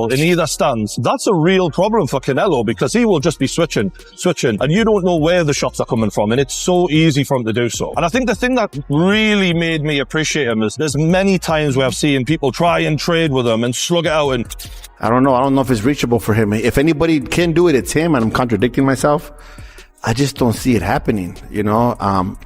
in either stance, that's a real problem for Canelo because he will just be switching, and you don't know where the shots are coming from, and it's so easy for him to do so. And I think the thing that really made me appreciate him is there's many times where I've seen people try and trade with him and slug it out, and I don't know if it's reachable for him. If anybody can do it, it's him, and I'm contradicting myself. I just don't see it happening,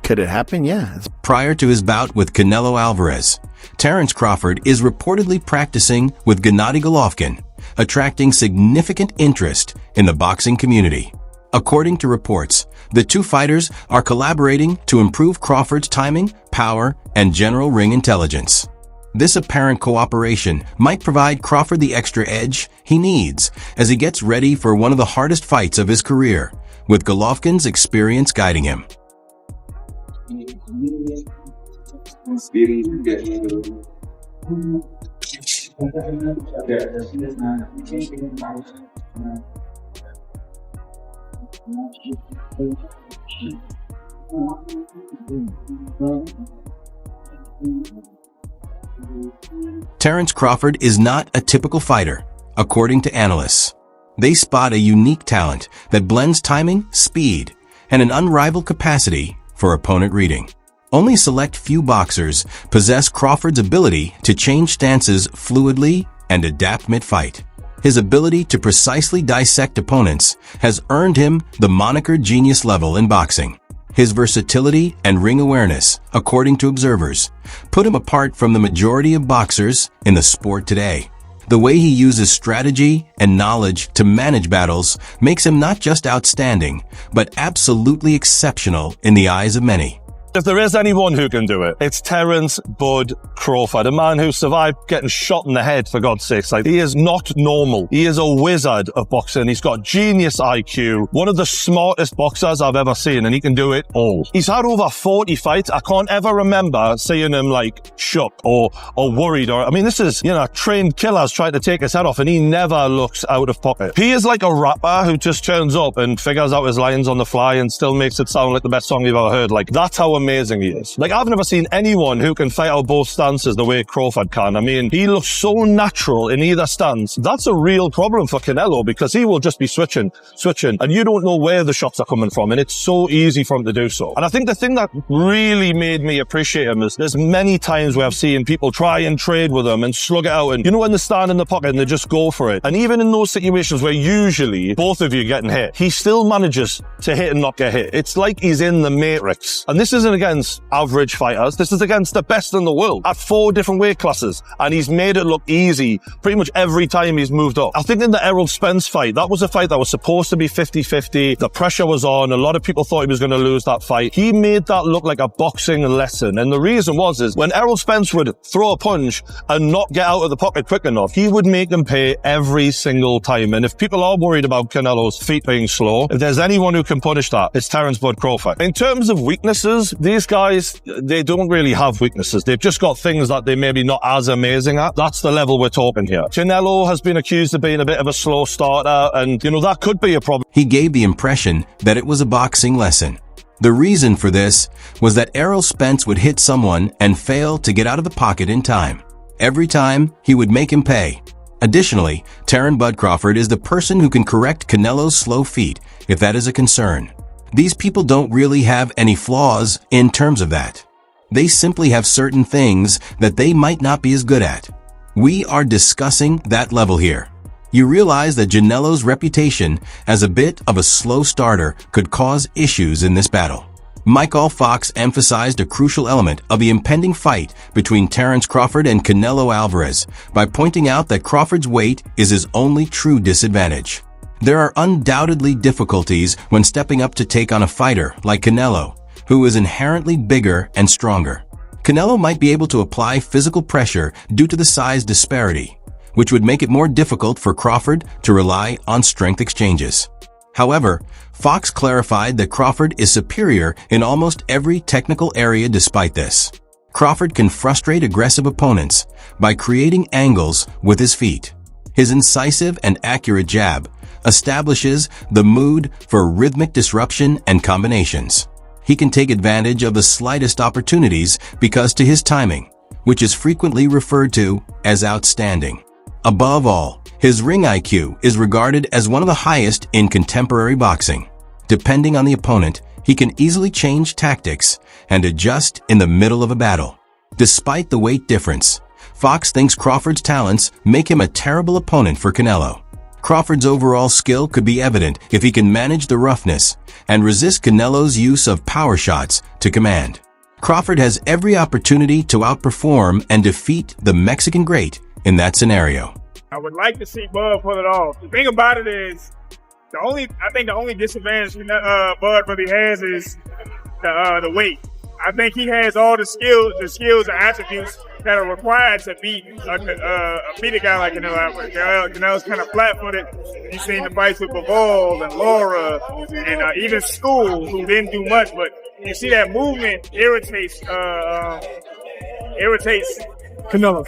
Could it happen? Yeah. Prior to his bout with Canelo Alvarez, Terence Crawford is reportedly practicing with Gennady Golovkin, attracting significant interest in the boxing community. According to reports, the two fighters are collaborating to improve Crawford's timing, power, and general ring intelligence. This apparent cooperation might provide Crawford the extra edge he needs as he gets ready for one of the hardest fights of his career, with Golovkin's experience guiding him. Terence Crawford is not a typical fighter, according to analysts. They spot a unique talent that blends timing, speed, and an unrivaled capacity for opponent reading. Only select few boxers possess Crawford's ability to change stances fluidly and adapt mid-fight. His ability to precisely dissect opponents has earned him the moniker genius level in boxing. His versatility and ring awareness, according to observers, put him apart from the majority of boxers in the sport today. The way he uses strategy and knowledge to manage battles makes him not just outstanding, but absolutely exceptional in the eyes of many. If there is anyone who can do it, it's Terence Bud Crawford, a man who survived getting shot in the head, for God's sakes. He is not normal. He is a wizard of boxing. He's got genius IQ, one of the smartest boxers I've ever seen, and he can do it all. He's had over 40 fights. I can't ever remember seeing him shook or worried. This is, trained killers trying to take his head off, and he never looks out of pocket. He is like a rapper who just turns up and figures out his lines on the fly and still makes it sound like the best song you've ever heard. That's how amazing he is. I've never seen anyone who can fight out both stances the way Crawford can. He looks so natural in either stance. That's a real problem for Canelo because he will just be switching, and you don't know where the shots are coming from, and it's so easy for him to do so. And I think the thing that really made me appreciate him is there's many times where I've seen people try and trade with him and slug it out, and when they stand in the pocket and they just go for it. And even in those situations where usually both of you are getting hit, he still manages to hit and not get hit. It's like he's in the Matrix. And this isn't against average fighters. This is against the best in the world at 4 different weight classes, and he's made it look easy pretty much every time he's moved up. I think in the Errol Spence fight, that was a fight that was supposed to be 50-50. The pressure was on. A lot of people thought he was going to lose that fight. He made that look like a boxing lesson, and the reason is when Errol Spence would throw a punch and not get out of the pocket quick enough, he would make them pay every single time. And if people are worried about Canelo's feet being slow, if there's anyone who can punish that, it's Terence Bud Crawford. In terms of weaknesses, these guys, they don't really have weaknesses. They've just got things that they maybe not as amazing at. That's the level we're talking here. Canelo has been accused of being a bit of a slow starter, and that could be a problem. He gave the impression that it was a boxing lesson. The reason for this was that Errol Spence would hit someone and fail to get out of the pocket in time. Every time, he would make him pay. Additionally, Terence Bud Crawford is the person who can correct Canelo's slow feet if that is a concern. These people don't really have any flaws in terms of that. They simply have certain things that they might not be as good at. We are discussing that level here. You realize that Canelo's reputation as a bit of a slow starter could cause issues in this battle. Michael Fox emphasized a crucial element of the impending fight between Terence Crawford and Canelo Alvarez by pointing out that Crawford's weight is his only true disadvantage. There are undoubtedly difficulties when stepping up to take on a fighter like Canelo, who is inherently bigger and stronger. Canelo might be able to apply physical pressure due to the size disparity, which would make it more difficult for Crawford to rely on strength exchanges. However, Fox clarified that Crawford is superior in almost every technical area despite this. Crawford can frustrate aggressive opponents by creating angles with his feet. His incisive and accurate jab establishes the mood for rhythmic disruption and combinations. He can take advantage of the slightest opportunities because to his timing, which is frequently referred to as outstanding. Above all, his ring IQ is regarded as one of the highest in contemporary boxing. Depending on the opponent, he can easily change tactics and adjust in the middle of a battle. Despite the weight difference, Fox thinks Crawford's talents make him a terrible opponent for Canelo. Crawford's overall skill could be evident if he can manage the roughness and resist Canelo's use of power shots to command. Crawford has every opportunity to outperform and defeat the Mexican great in that scenario. I would like to see Bud pull it off. The thing about it is, I think the only disadvantage Bud really has is the weight. I think he has all the skills and attributes that are required to beat a guy like Canelo Alvarez. Canelo's kind of flat-footed. You've seen the fights with Bivol and Laura and even School, who didn't do much, but you see that movement irritates Canelo.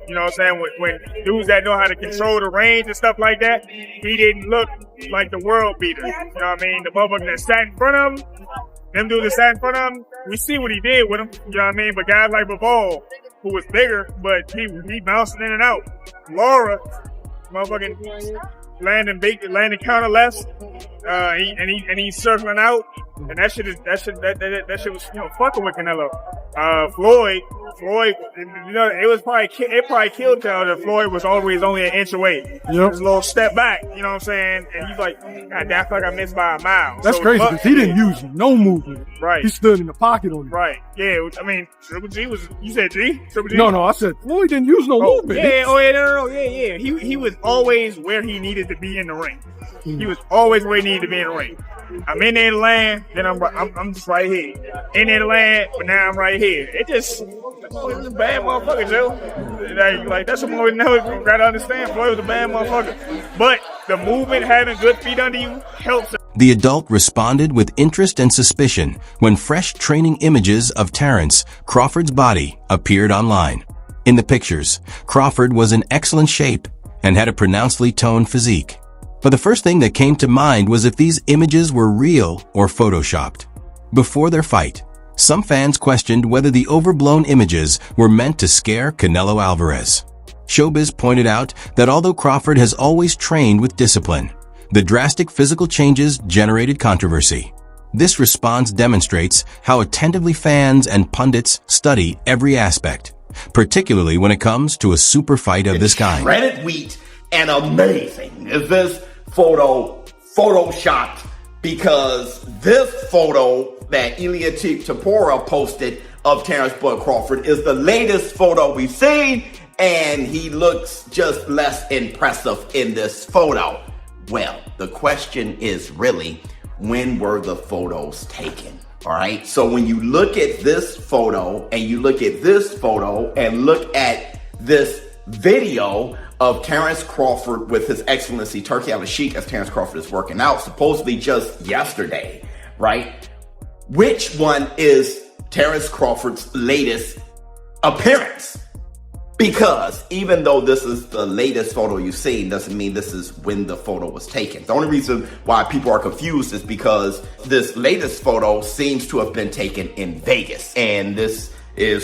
You know what I'm saying? When dudes that know how to control the range and stuff like that, he didn't look like the world beater. You know what I mean? The motherfucker that sat in front of him, them dudes that sat in front of him, we see what he did with him. You know what I mean? But guys like Bivol, who was bigger, but he bouncing in and out. Laura, motherfucking landing counter lefts, and he's circling out, and that shit was fucking with Canelo. Floyd, it probably killed Canelo that Floyd was always only an inch away. Yep. It was a little step back, you know what I'm saying? And he's like, God, I feel like I missed by a mile. That's crazy because he didn't use no movement. Right. He stood in the pocket on it. Right. Yeah. I mean, Triple G was. You said G? Triple G? No. I said Floyd didn't use no movement. Yeah. Oh yeah. No. Yeah. He was always where he needed to be in the ring. He was always where he needed to be in the ring. I'm in there to land, then I'm just right here. In there to land, but now I'm right here. It was a bad motherfucker, Joe. Like that's what we gotta understand. Floyd was a bad motherfucker. But the movement, having good feet under you, helps. The adult responded with interest and suspicion when fresh training images of Terence Crawford's body appeared online. In the pictures, Crawford was in excellent shape and had a pronouncedly toned physique. But the first thing that came to mind was if these images were real or photoshopped. Before their fight, some fans questioned whether the overblown images were meant to scare Canelo Alvarez. Showbiz pointed out that although Crawford has always trained with discipline, the drastic physical changes generated controversy. This response demonstrates how attentively fans and pundits study every aspect, particularly when it comes to a super fight of this kind. Shredded wheat and amazing is this photoshopped, because this photo that Ilia Tapora posted of Terence Bud Crawford is the latest photo we've seen, and he looks just less impressive in this photo. Well, the question is really, when were the photos taken? All right, so when you look at this photo and you look at this photo and look at this video of Terence Crawford with His Excellency Turki Al-Sheikh as Terence Crawford is working out, supposedly just yesterday, right? Which one is Terence Crawford's latest appearance? Because even though this is the latest photo you've seen, doesn't mean this is when the photo was taken. The only reason why people are confused is because this latest photo seems to have been taken in Vegas. And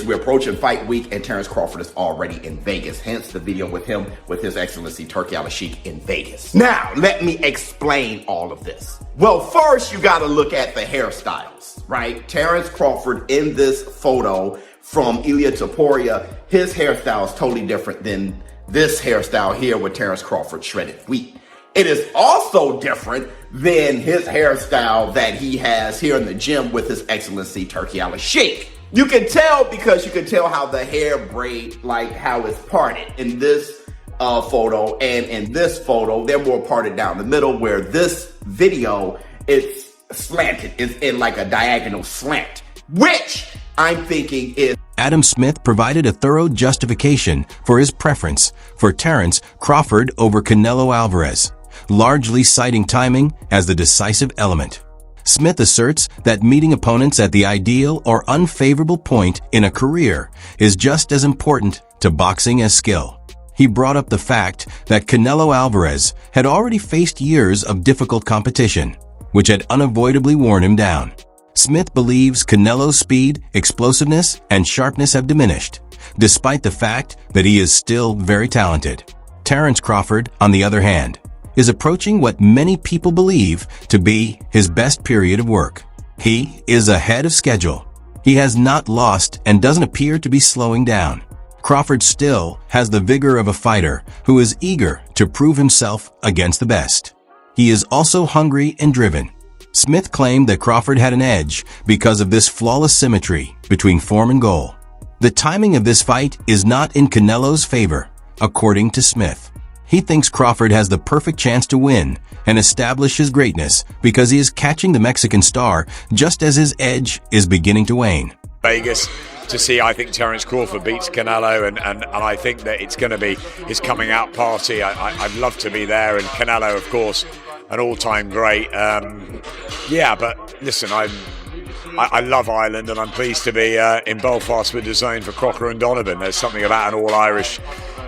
we're approaching fight week and Terence Crawford is already in Vegas. Hence the video with him with His Excellency Turki Al-Sheikh in Vegas. Now, let me explain all of this. Well, first you gotta look at the hairstyles, right? Terence Crawford in this photo from Ilia Tapora, his hairstyle is totally different than this hairstyle here with Terence Crawford shredded wheat. It is also different than his hairstyle that he has here in the gym with His Excellency Turki Al-Sheikh. You can tell because you can tell how the hair braid, like how it's parted in this photo, and in this photo, they're more parted down the middle, where this video, it's slanted, it's in like a diagonal slant, which I'm thinking is... Adam Smith provided a thorough justification for his preference for Terence Crawford over Canelo Alvarez, largely citing timing as the decisive element. Smith asserts that meeting opponents at the ideal or unfavorable point in a career is just as important to boxing as skill. He brought up the fact that Canelo Alvarez had already faced years of difficult competition, which had unavoidably worn him down. Smith believes Canelo's speed, explosiveness, and sharpness have diminished, despite the fact that he is still very talented. Terence Crawford, on the other hand, is approaching what many people believe to be his best period of work. He is ahead of schedule. He has not lost and doesn't appear to be slowing down. Crawford still has the vigor of a fighter who is eager to prove himself against the best. He is also hungry and driven. Smith claimed that Crawford had an edge because of this flawless symmetry between form and goal. The timing of this fight is not in Canelo's favor, according to Smith. He thinks Crawford has the perfect chance to win and establish his greatness because he is catching the Mexican star just as his edge is beginning to wane. Vegas to see, I think Terence Crawford beats Canelo, and I think that it's going to be his coming out party. I'd love to be there, and Canelo, of course, an all-time great. But listen, I love Ireland, and I'm pleased to be in Belfast with the zone for Crocker and Donovan. There's something about an all-Irish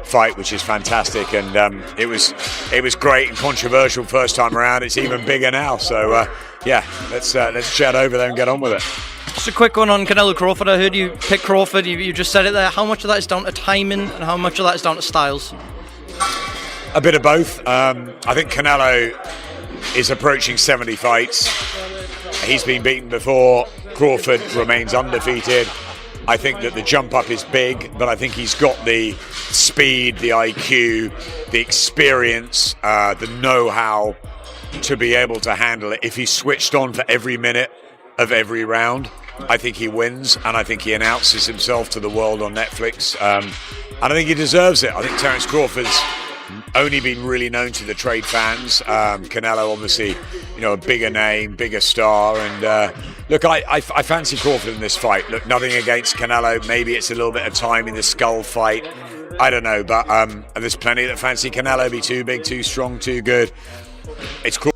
fight which is fantastic, and it was great and controversial first time around. It's even bigger now, so let's chat over there and get on with it. Just a quick one on Canelo Crawford. I heard you pick Crawford. You just said it there. How much of that is down to timing and how much of that is down to styles? A bit of both. I think Canelo is approaching 70 fights. He's been beaten before. Crawford remains undefeated. I think that the jump up is big, but I think he's got the speed, the IQ, the experience, the know-how to be able to handle it. If he's switched on for every minute of every round, I think he wins, and I think he announces himself to the world on Netflix. And I think he deserves it. I think Terence Crawford's only been really known to the trade fans. Canelo, obviously, a bigger name, bigger star. And look, I fancy Crawford in this fight. Look, nothing against Canelo. Maybe it's a little bit of time in the skull fight. I don't know, but there's plenty that fancy Canelo be too big, too strong, too good. It's Crawford.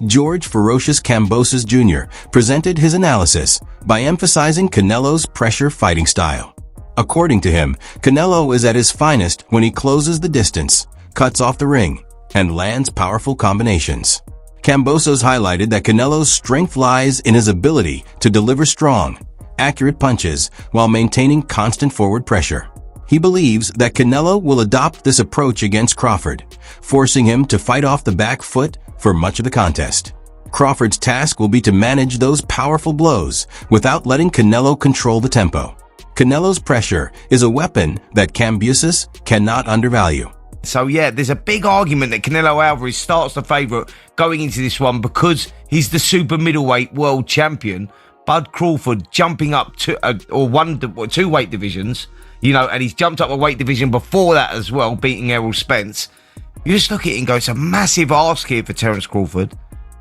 George Ferocious Kambosos Jr. presented his analysis by emphasizing Canelo's pressure fighting style. According to him, Canelo is at his finest when he closes the distance, cuts off the ring, and lands powerful combinations. Kambosos highlighted that Canelo's strength lies in his ability to deliver strong, accurate punches while maintaining constant forward pressure. He believes that Canelo will adopt this approach against Crawford, forcing him to fight off the back foot for much of the contest. Crawford's task will be to manage those powerful blows without letting Canelo control the tempo. Canelo's pressure is a weapon that Kambosos cannot undervalue. So yeah, there's a big argument that Canelo Alvarez starts the favourite going into this one because he's the super middleweight world champion. Bud Crawford jumping up to two weight divisions, and he's jumped up a weight division before that as well, beating Errol Spence. You just look at it and go, it's a massive ask here for Terence Crawford.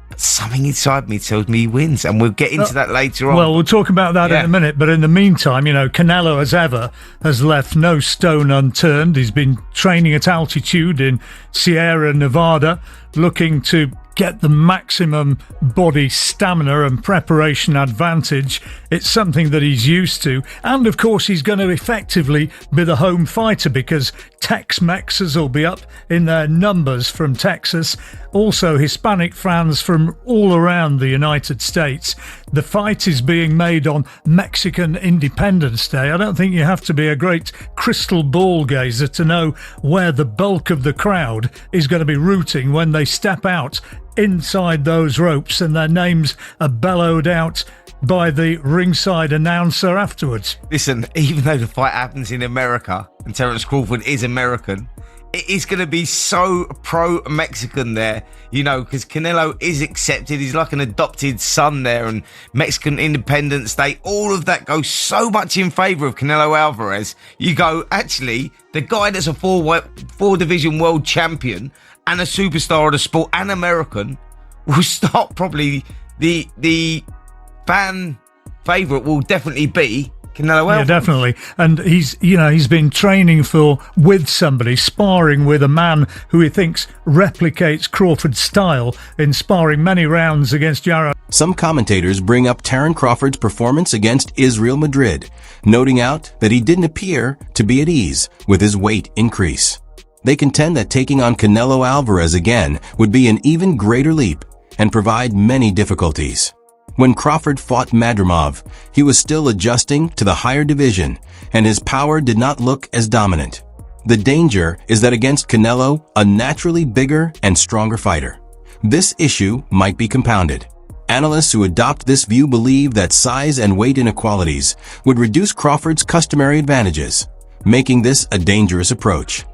But something inside me tells me he wins, and we'll get into that later on. Well, we'll talk about that in a minute, but in the meantime, Canelo, as ever, has left no stone unturned. He's been training at altitude in Sierra Nevada, looking to get the maximum body stamina and preparation advantage. It's something that he's used to. And of course, he's going to effectively be the home fighter because Tex-Mexers will be up in their numbers from Texas. Also, Hispanic fans from all around the United States. The fight is being made on Mexican Independence Day. I don't think you have to be a great crystal ball gazer to know where the bulk of the crowd is going to be rooting when they step out inside those ropes and their names are bellowed out by the ringside announcer afterwards. Listen, even though the fight happens in America and Terence Crawford is American, it is going to be so pro-Mexican there, because Canelo is accepted. He's like an adopted son there, and Mexican Independence Day, all of that goes so much in favour of Canelo Alvarez. You go, actually, the guy that's a four-division world champion and a superstar of the sport and American will start probably the fan favourite will definitely be Canelo Alvarez. Yeah, definitely. And he's been training with somebody, sparring with a man who he thinks replicates Crawford's style in sparring many rounds against Jarrell. Some commentators bring up Terence Crawford's performance against Israel Madrid, noting out that he didn't appear to be at ease with his weight increase. They contend that taking on Canelo Alvarez again would be an even greater leap and provide many difficulties. When Crawford fought Madrimov, he was still adjusting to the higher division, and his power did not look as dominant. The danger is that against Canelo, a naturally bigger and stronger fighter, this issue might be compounded. Analysts who adopt this view believe that size and weight inequalities would reduce Crawford's customary advantages, making this a dangerous approach.